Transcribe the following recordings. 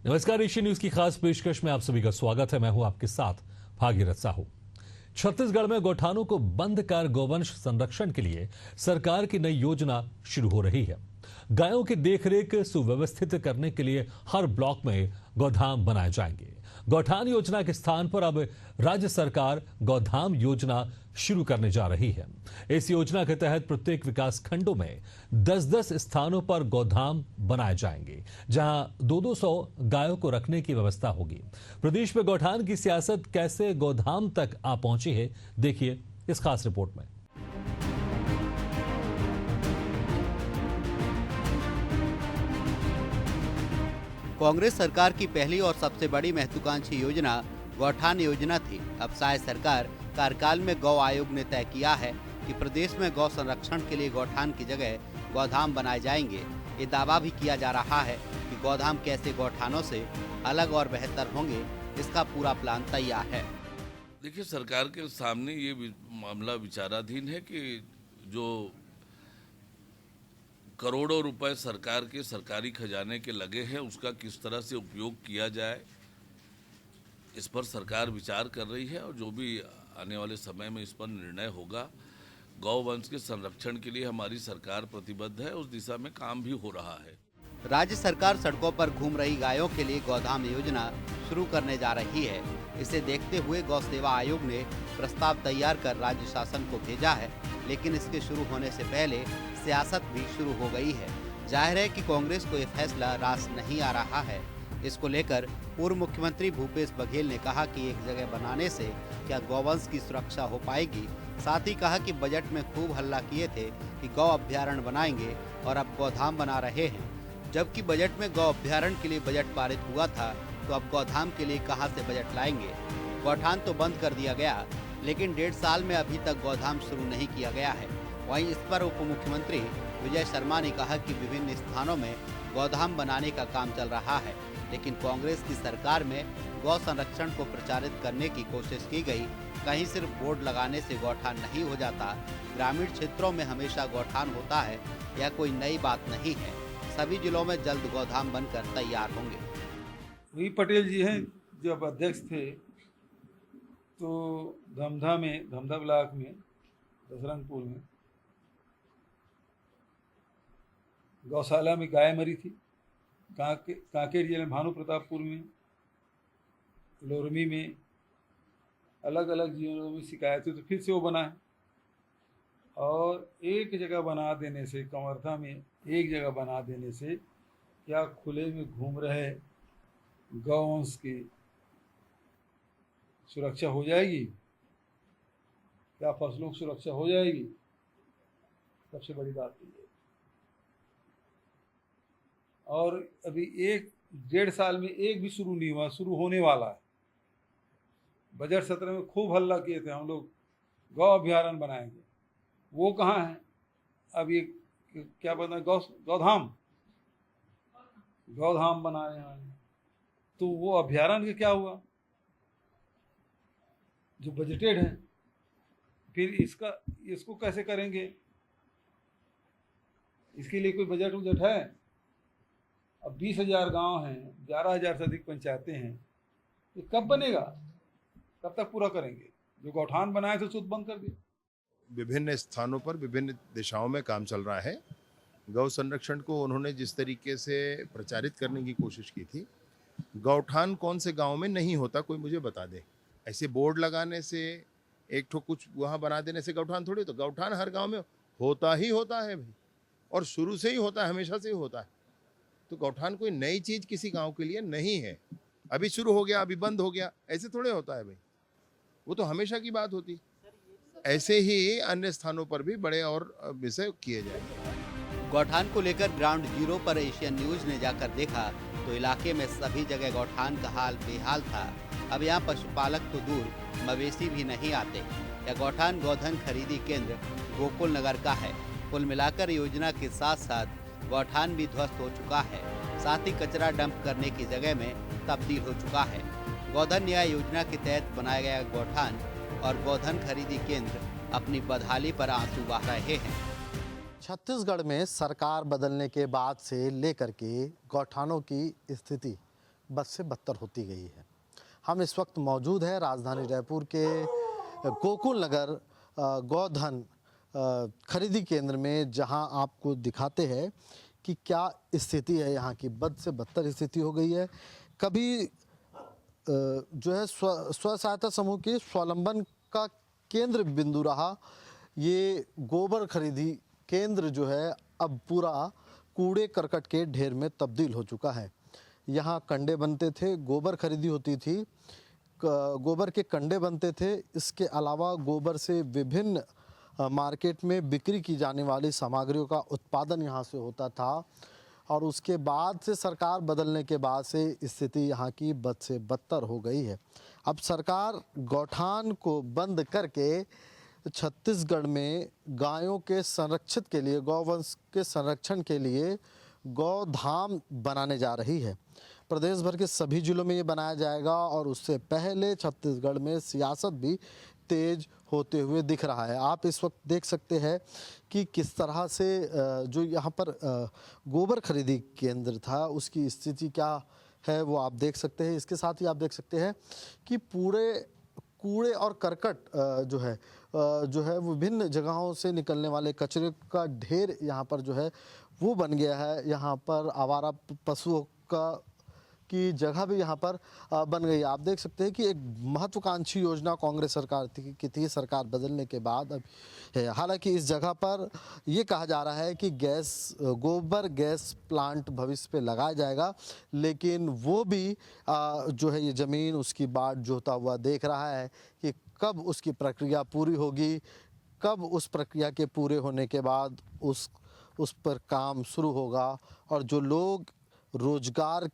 नमस्कार, Asian news की खास पेशकश में आप सभी का स्वागत है। मैं हूं आपके साथ भागीरथ साहू। छत्तीसगढ़ में गौठानों को बंद कर गौवंश संरक्षण के लिए सरकार की नई योजना शुरू हो रही है। गायों की देखरेख सुव्यवस्थित करने के लिए हर ब्लॉक में गौधाम बनाए जाएंगे। गौठान योजना के स्थान पर अब राज्य सरकार गौधाम योजना शुरू करने जा रही है। इस योजना के तहत प्रत्येक विकास खंडों में 10-10 स्थानों पर गौधाम बनाए जाएंगे, जहां 200 गायों को रखने की व्यवस्था होगी। प्रदेश में गौठान की सियासत कैसे गौधाम तक आ पहुंची है, देखिए इस खास रिपोर्ट में। कांग्रेस सरकार की पहली और सबसे बड़ी महत्वाकांक्षी योजना गौठान योजना थी। अब शायद सरकार कार्यकाल में गौ आयोग ने तय किया है कि प्रदेश में गौ संरक्षण के लिए गौठान की जगह गौधाम बनाए जाएंगे। ये दावा भी किया जा रहा है कि गौधाम कैसे गौठानों से अलग और बेहतर होंगे, इसका पूरा प्लान तैयार है। देखिए, सरकार के सामने ये मामला विचाराधीन है कि जो करोड़ों रुपए सरकार के सरकारी खजाने के लगे हैं, उसका किस तरह से उपयोग किया जाए, इस पर सरकार विचार कर रही है। और जो भी आने वाले समय में इस पर निर्णय होगा, गौवंश के संरक्षण के लिए हमारी सरकार प्रतिबद्ध है, उस दिशा में काम भी हो रहा है। राज्य सरकार सड़कों पर घूम रही गायों के लिए गौधाम योजना शुरू करने जा रही है। इसे देखते हुए गौ सेवा आयोग ने प्रस्ताव तैयार कर राज्य शासन को भेजा है, लेकिन इसके शुरू होने से पहले सियासत भी शुरू हो गई है। जाहिर है कि कांग्रेस को यह फैसला रास नहीं आ रहा है। इसको लेकर पूर्व मुख्यमंत्री भूपेश बघेल ने कहा कि एक जगह बनाने से क्या गौवंश की सुरक्षा हो पाएगी। साथ ही कहा कि बजट में खूब हल्ला किए थे कि गौ अभ्यारण्य बनाएंगे और अब गौधाम बना रहे हैं। जबकि बजट में गौ अभ्यारण्य के लिए बजट पारित हुआ था, तो अब गौधाम के लिए कहां से बजट लाएंगे। गौठान तो बंद कर दिया गया, लेकिन 1.5 साल में अभी तक गौधाम शुरू नहीं किया गया है। वहीं इस पर उप मुख्यमंत्री विजय शर्मा ने कहा कि विभिन्न स्थानों में गौधाम बनाने का काम चल रहा है, लेकिन कांग्रेस की सरकार में गौ संरक्षण को प्रचारित करने की कोशिश की गई। कहीं सिर्फ बोर्ड लगाने से गौठान नहीं हो जाता। ग्रामीण क्षेत्रों में हमेशा गौठान होता है, यह कोई नई बात नहीं है। सभी जिलों में जल्द गौधाम बनकर तैयार होंगे। वी पटेल जी हैं, जब अध्यक्ष थे तो धमधा ब्लॉक में दसरंगपुर में गौशाला में गाय मरी थी। कांकेर जिले में भानु प्रतापपुर में, लोरमी में, अलग अलग जिलों में शिकायतें, तो फिर से वो बना है। और एक जगह बना देने से, कवर्धा में एक जगह बना देने से क्या खुले में घूम रहे गौवंश की सुरक्षा हो जाएगी? क्या फसलों की सुरक्षा हो जाएगी? सबसे बड़ी बात ये है। और अभी 1-1.5 साल में एक भी शुरू नहीं हुआ, शुरू होने वाला है। बजट सत्र में खूब हल्ला किए थे हम लोग, गौ अभ्यारण्य बनाएंगे। वो कहाँ है? अब ये क्या बना, गौधाम बनाए हैं, तो वो अभ्यारण्य का क्या हुआ जो बजटेड है? फिर इसको कैसे करेंगे? इसके लिए कोई बजट है? अब 20,000 गांव हैं, 11,000 से अधिक पंचायतें हैं, ये कब बनेगा? कब तक पूरा करेंगे? जो गौठान बनाए थे उसको बंद कर दिया। विभिन्न स्थानों पर विभिन्न दिशाओं में काम चल रहा है। गौ संरक्षण को उन्होंने जिस तरीके से प्रचारित करने की कोशिश की थी, गौठान कौन से गांव में नहीं होता, कोई मुझे बता दे। ऐसे बोर्ड लगाने से, एक ठो कुछ वहाँ बना देने से गौठान थोड़ी, तो गौठान हर गांव में होता ही होता है भाई, और शुरू से ही होता है, हमेशा से ही होता है। तो गौठान कोई नई चीज़ किसी गांव के लिए नहीं है। अभी शुरू हो गया, अभी बंद हो गया, ऐसे थोड़े होता है भाई, वो तो हमेशा की बात होती। ऐसे ही अन्य स्थानों पर भी बड़े और विषय किए जाएंगे। गौठान को लेकर ग्राउंड जीरो पर एशियन न्यूज ने जाकर देखा तो इलाके में सभी जगह गौठान का हाल बेहाल था। अब यहाँ पशुपालक तो दूर, मवेशी भी नहीं आते। यह गौठान गोधन खरीदी केंद्र गोकुल नगर का है। कुल मिलाकर योजना के साथ साथ गौठान भी ध्वस्त हो चुका है, साथ ही कचरा डंप करने की जगह में तब्दील हो चुका है। गोधन न्याय योजना के तहत बनाया गया गौठान और गोधन खरीदी केंद्र अपनी बदहाली पर आंसू बहा रहे हैं। छत्तीसगढ़ में सरकार बदलने के बाद से लेकर के गौठानों की स्थिति बद से बदतर होती गई है। हम इस वक्त मौजूद हैं राजधानी रायपुर के गोकुल नगर गोधन खरीदी केंद्र में, जहां आपको दिखाते हैं कि क्या स्थिति है यहाँ की। बद से बदतर स्थिति हो गई है। कभी जो है स्व सहायता समूह के स्वावलंबन का केंद्र बिंदु रहा ये गोबर खरीदी केंद्र, जो है अब पूरा कूड़े करकट के ढेर में तब्दील हो चुका है। यहाँ कंडे बनते थे, गोबर खरीदी होती थी, गोबर के कंडे बनते थे। इसके अलावा गोबर से विभिन्न मार्केट में बिक्री की जाने वाली सामग्रियों का उत्पादन यहाँ से होता था। और उसके बाद से सरकार बदलने के बाद से स्थिति यहाँ की बद से बदतर हो गई है। अब सरकार गौठान को बंद करके छत्तीसगढ़ में गायों के संरक्षित के लिए, गौवंश के संरक्षण के लिए गौधाम बनाने जा रही है। प्रदेश भर के सभी जिलों में ये बनाया जाएगा और उससे पहले छत्तीसगढ़ में सियासत भी तेज होते हुए दिख रहा है। आप इस वक्त देख सकते हैं कि किस तरह से जो यहाँ पर गोबर खरीदी केंद्र था उसकी स्थिति क्या है वो आप देख सकते हैं। इसके साथ ही आप देख सकते हैं कि पूरे कूड़े और करकट जो है विभिन्न जगहों से निकलने वाले कचरे का ढेर यहाँ पर जो है वो बन गया है। यहाँ पर आवारा पशुओं की जगह भी यहाँ पर बन गई है। आप देख सकते हैं कि एक महत्वाकांक्षी योजना कांग्रेस सरकार की थी, सरकार बदलने के बाद अब है। हालांकि इस जगह पर ये कहा जा रहा है कि गोबर गैस प्लांट भविष्य पे लगाया जाएगा, लेकिन वो भी जो है ये ज़मीन उसकी बाट जोता हुआ देख रहा है कि कब उसकी प्रक्रिया पूरी होगी, कब उस प्रक्रिया के पूरे होने के बाद उस पर काम शुरू होगा। और जो लोग रोजगार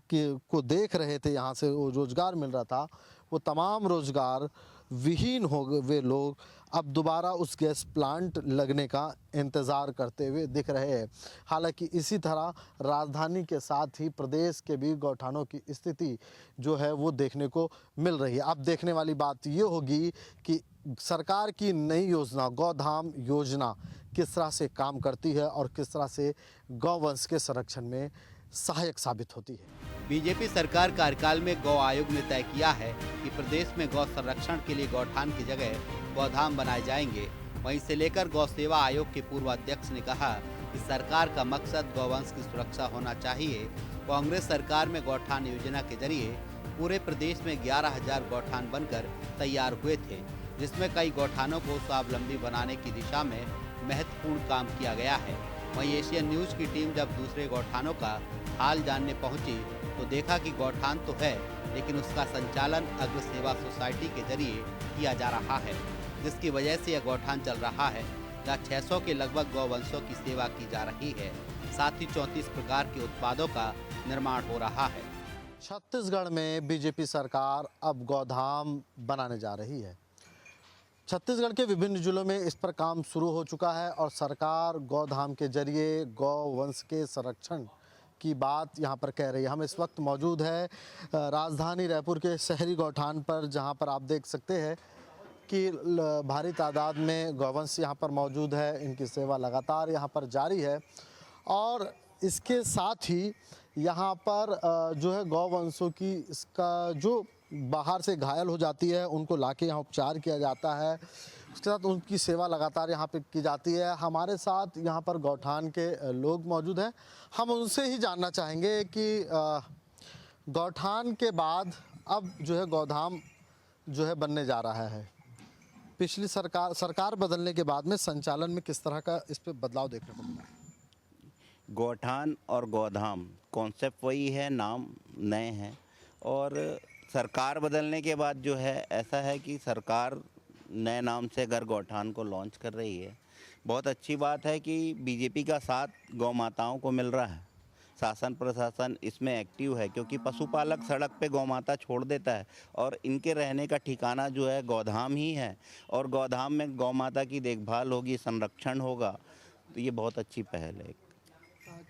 को देख रहे थे, यहाँ से वो रोजगार मिल रहा था, वो तमाम रोजगार विहीन हो गए। वे लोग अब दोबारा उस गैस प्लांट लगने का इंतज़ार करते हुए दिख रहे हैं। हालांकि इसी तरह राजधानी के साथ ही प्रदेश के भी गौठानों की स्थिति जो है वो देखने को मिल रही है। अब देखने वाली बात ये होगी कि सरकार की नई योजना गौधाम योजना किस तरह से काम करती है और किस तरह से गौवंश के संरक्षण में सहायक साबित होती है। बीजेपी सरकार कार्यकाल में गौ आयोग ने तय किया है कि प्रदेश में गौ संरक्षण के लिए गौठान की जगह गौधाम बनाए जाएंगे। वहीं से लेकर गौ सेवा आयोग के पूर्व अध्यक्ष ने कहा कि सरकार का मकसद गौवंश की सुरक्षा होना चाहिए। कांग्रेस सरकार में गौठान योजना के जरिए पूरे प्रदेश में 11,000 गौठान बनकर तैयार हुए थे, जिसमें कई गौठानों को स्वावलंबी बनाने की दिशा में महत्वपूर्ण काम किया गया है। वहीं एशियन न्यूज की टीम जब दूसरे गौठानों का हाल जानने पहुंची तो देखा कि गौठान तो है, लेकिन उसका संचालन अग्र सेवा सोसाइटी के जरिए किया जा रहा है, जिसकी वजह से यह गौठान चल रहा है जहाँ 600 के लगभग गौवंशों की सेवा की जा रही है। साथ ही 34 प्रकार के उत्पादों का निर्माण हो रहा है। छत्तीसगढ़ में बीजेपी सरकार अब गौधाम बनाने जा रही है। छत्तीसगढ़ के विभिन्न जिलों में इस पर काम शुरू हो चुका है और सरकार गौधाम के जरिए गौवंश के संरक्षण की बात यहाँ पर कह रही है। हम इस वक्त मौजूद है राजधानी रायपुर के शहरी गौठान पर, जहाँ पर आप देख सकते हैं कि भारी तादाद में गौवंश यहाँ पर मौजूद है। इनकी सेवा लगातार यहाँ पर जारी है और इसके साथ ही यहाँ पर जो है गौवंशों की इसका जो बाहर से घायल हो जाती है उनको लाके यहाँ उपचार किया जाता है। उसके साथ उनकी सेवा लगातार यहाँ पे की जाती है। हमारे साथ यहाँ पर गौठान के लोग मौजूद हैं। हम उनसे ही जानना चाहेंगे कि गौठान के बाद अब जो है गौधाम जो है बनने जा रहा है। पिछली सरकार बदलने के बाद में संचालन में किस तरह का इस पर बदलाव देखने को मिला? गौठान और गौधाम कॉन्सेप्ट वही है, नाम नए हैं। और सरकार बदलने के बाद जो है ऐसा है कि सरकार नए नाम से घर गौठान को लॉन्च कर रही है। बहुत अच्छी बात है कि बीजेपी का साथ गौ माताओं को मिल रहा है। शासन प्रशासन इसमें एक्टिव है क्योंकि पशुपालक सड़क पे गौ माता छोड़ देता है और इनके रहने का ठिकाना जो है गौधाम ही है और गौधाम में गौ माता की देखभाल होगी, संरक्षण होगा, तो ये बहुत अच्छी पहल है।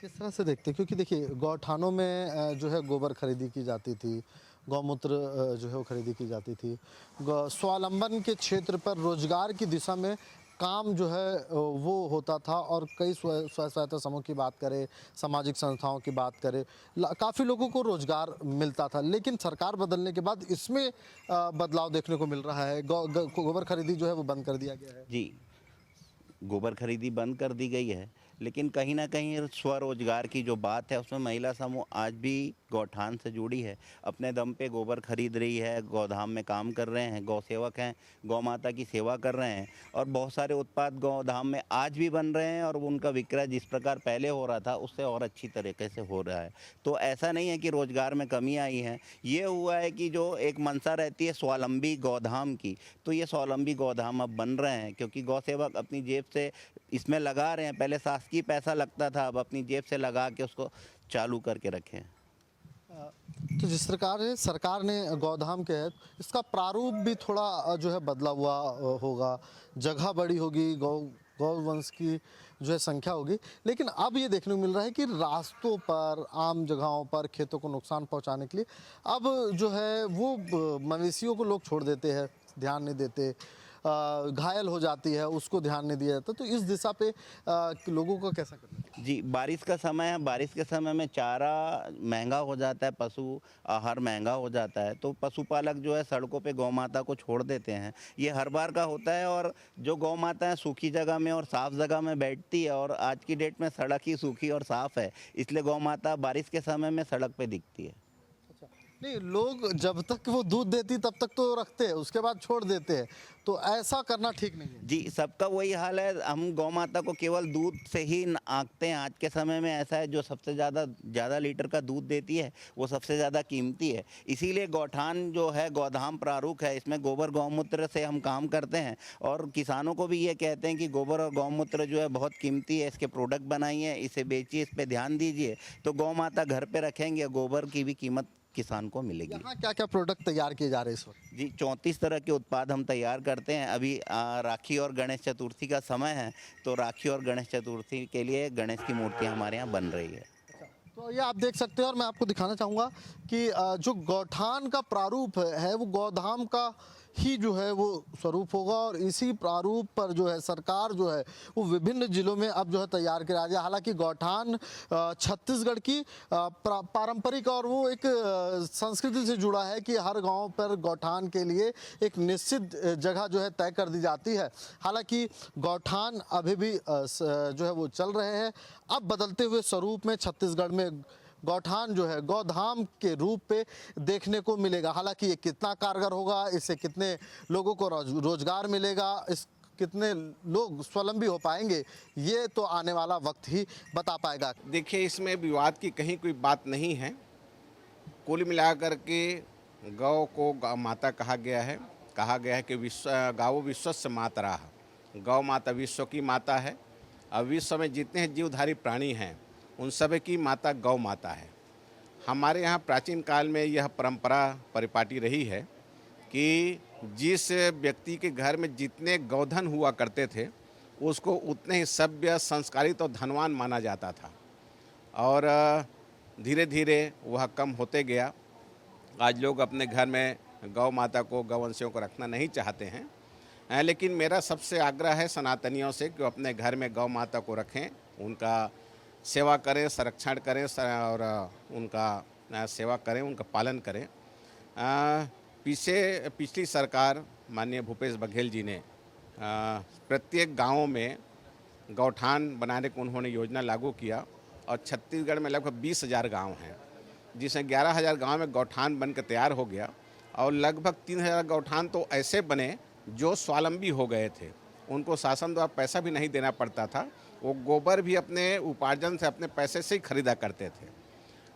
किस तरह से देखते हैं? क्योंकि देखिए गौठानों में जो है गोबर खरीदी की जाती थी, गौमूत्र जो है वो खरीदी की जाती थी। स्वावलंबन के क्षेत्र पर रोजगार की दिशा में काम जो है वो होता था और कई स्व सहायता समूह की बात करें, सामाजिक संस्थाओं की बात करें, काफ़ी लोगों को रोजगार मिलता था। लेकिन सरकार बदलने के बाद इसमें बदलाव देखने को मिल रहा है। गोबर खरीदी जो है वो बंद कर दिया गया है। जी, गोबर खरीदी बंद कर दी गई है, लेकिन कहीं ना कहीं स्वरोजगार की जो बात है उसमें महिला समूह आज भी गौठान से जुड़ी है, अपने दम पे गोबर खरीद रही है, गौधाम में काम कर रहे हैं, गौ सेवक हैं, गौ माता की सेवा कर रहे हैं और बहुत सारे उत्पाद गौधाम में आज भी बन रहे हैं और उनका विक्रय जिस प्रकार पहले हो रहा था उससे और अच्छी तरीके से हो रहा है। तो ऐसा नहीं है कि रोजगार में कमी आई है, ये हुआ है कि जो एक मंशा रहती है स्वावलंबी गौधाम की, तो ये स्वावलंबी गौधाम अब बन रहे हैं क्योंकि गौ सेवक अपनी जेब से इसमें लगा रहे हैं। पहले शासकीय पैसा लगता था, अब अपनी जेब से लगा के उसको चालू करके रखें। तो जिस प्रकार से सरकार ने गौधाम के है, इसका प्रारूप भी थोड़ा जो है बदला हुआ होगा, जगह बड़ी होगी, गौवंश की जो है संख्या होगी। लेकिन अब ये देखने को मिल रहा है कि रास्तों पर, आम जगहों पर खेतों को नुकसान पहुंचाने के लिए अब जो है वो मवेशियों को लोग छोड़ देते हैं, ध्यान नहीं देते, घायल हो जाती है उसको ध्यान नहीं दिया जाता। तो इस दिशा पे लोगों को कैसा करना चाहिए? जी, बारिश का समय है, बारिश के समय में चारा महंगा हो जाता है, पशु आहार महंगा हो जाता है, तो पशुपालक जो है सड़कों पे गौ माता को छोड़ देते हैं। ये हर बार का होता है और जो गौ माता है सूखी जगह में और साफ़ जगह में बैठती है और आज की डेट में सड़क ही सूखी और साफ़ है, इसलिए गौ माता बारिश के समय में सड़क पे दिखती है। नहीं, लोग जब तक वो दूध देती तब तक तो रखते हैं, उसके बाद छोड़ देते हैं, तो ऐसा करना ठीक नहीं है। जी, सबका वही हाल है। हम गौ माता को केवल दूध से ही आंकते हैं। आज के समय में ऐसा है जो सबसे ज़्यादा लीटर का दूध देती है वो सबसे ज़्यादा कीमती है। इसीलिए गौठान जो है गौधाम प्रारूप है, इसमें गोबर गौमूत्र से हम काम करते हैं और किसानों को भी ये कहते हैं कि गोबर और गौमूत्र जो है बहुत कीमती है, इसके प्रोडक्ट बनाइए, इसे बेचिए, इस पर ध्यान दीजिए, तो गौ माता घर पर रखेंगे, गोबर की भी कीमत किसान को मिलेगी। यहाँ क्या क्या प्रोडक्ट तैयार किए जा रहे हैं इस वक्त? जी, 34 तरह के उत्पाद हम तैयार करते हैं। अभी राखी और गणेश चतुर्थी का समय है, तो राखी और गणेश चतुर्थी के लिए गणेश की मूर्तियाँ हमारे यहाँ बन रही है। तो ये आप देख सकते हैं और मैं आपको दिखाना चाहूँगा कि जो गौठान का प्रारूप है वो गौधाम का ही जो है वो स्वरूप होगा और इसी प्रारूप पर जो है सरकार जो है वो विभिन्न जिलों में अब जो है तैयार किया जा रहा है। हालांकि गौठान छत्तीसगढ़ की पारंपरिक और वो एक संस्कृति से जुड़ा है कि हर गांव पर गौठान के लिए एक निश्चित जगह जो है तय कर दी जाती है। हालांकि गौठान अभी भी जो है वो चल रहे हैं। अब बदलते हुए स्वरूप में छत्तीसगढ़ में गौठान जो है गौधाम के रूप पे देखने को मिलेगा। हालांकि ये कितना कारगर होगा, इससे कितने लोगों को रोजगार मिलेगा, इस कितने लोग स्वावलंबी हो पाएंगे, ये तो आने वाला वक्त ही बता पाएगा। देखिए, इसमें विवाद की कहीं कोई बात नहीं है। कुल मिलाकर के गौ को गौ माता कहा गया है कि गावो विश्वस्य मातरा, गौ माता विश्व की माता है। अब विश्व में जितने जीवधारी प्राणी हैं उन सब की माता गौ माता है। हमारे यहाँ प्राचीन काल में यह परंपरा परिपाटी रही है कि जिस व्यक्ति के घर में जितने गौधन हुआ करते थे उसको उतने ही सभ्य, संस्कारित और धनवान माना जाता था और धीरे धीरे वह कम होते गया। आज लोग अपने घर में गौ माता को, गौवंशियों को रखना नहीं चाहते हैं, लेकिन मेरा सबसे आग्रह है सनातनियों से कि अपने घर में गौ माता को रखें, उनका सेवा करें, संरक्षण करें और उनका सेवा करें, उनका पालन करें। पिछली सरकार माननीय भूपेश बघेल जी ने प्रत्येक गांव में गौठान बनाने को उन्होंने योजना लागू किया और छत्तीसगढ़ में लगभग 20,000 गांव हैं, जिसमें 11,000 गांव में गौठान बनकर तैयार हो गया और लगभग 3,000 गौठान तो ऐसे बने जो स्वावलंबी हो गए थे। उनको शासन द्वारा पैसा भी नहीं देना पड़ता था, वो गोबर भी अपने उपार्जन से, अपने पैसे से ही खरीदा करते थे।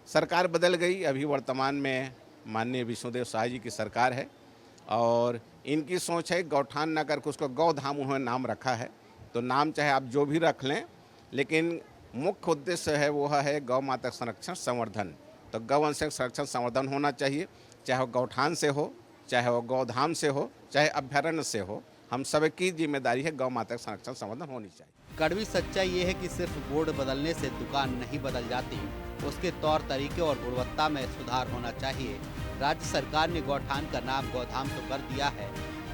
सरकार बदल गई, अभी वर्तमान में माननीय विष्णुदेव साय जी की सरकार है और इनकी सोच है गौठान न करके उसको गौधाम उन्होंने नाम रखा है। तो नाम चाहे आप जो भी रख लें, लेकिन मुख्य उद्देश्य है वो है गौ माता संरक्षण संवर्धन। तो गौवंश संरक्षण संवर्धन होना चाहिए, चाहे वो गौठान से हो, चाहे वो गौधाम से हो, चाहे अभ्यारण्य से हो। हम सबकी जिम्मेदारी है गौ माता संरक्षण संवर्धन होनी चाहिए। कड़वी सच्चाई ये है कि सिर्फ बोर्ड बदलने से दुकान नहीं बदल जाती, उसके तौर तरीके और गुणवत्ता में सुधार होना चाहिए। राज्य सरकार ने गौठान का नाम गौधाम तो कर दिया है,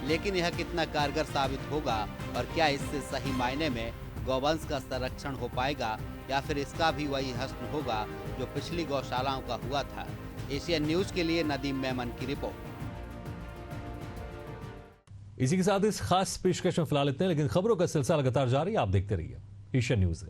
लेकिन यह कितना कारगर साबित होगा और क्या इससे सही मायने में गौवंश का संरक्षण हो पाएगा या फिर इसका भी वही हश्र होगा जो पिछली गौशालाओं का हुआ था। एशियन न्यूज के लिए नदीम मेमन की रिपोर्ट। इसी के साथ इस खास पेशकश में फिलहाल इतने, लेकिन खबरों का सिलसिला लगातार जारी, आप देखते रहिए एशियन न्यूज।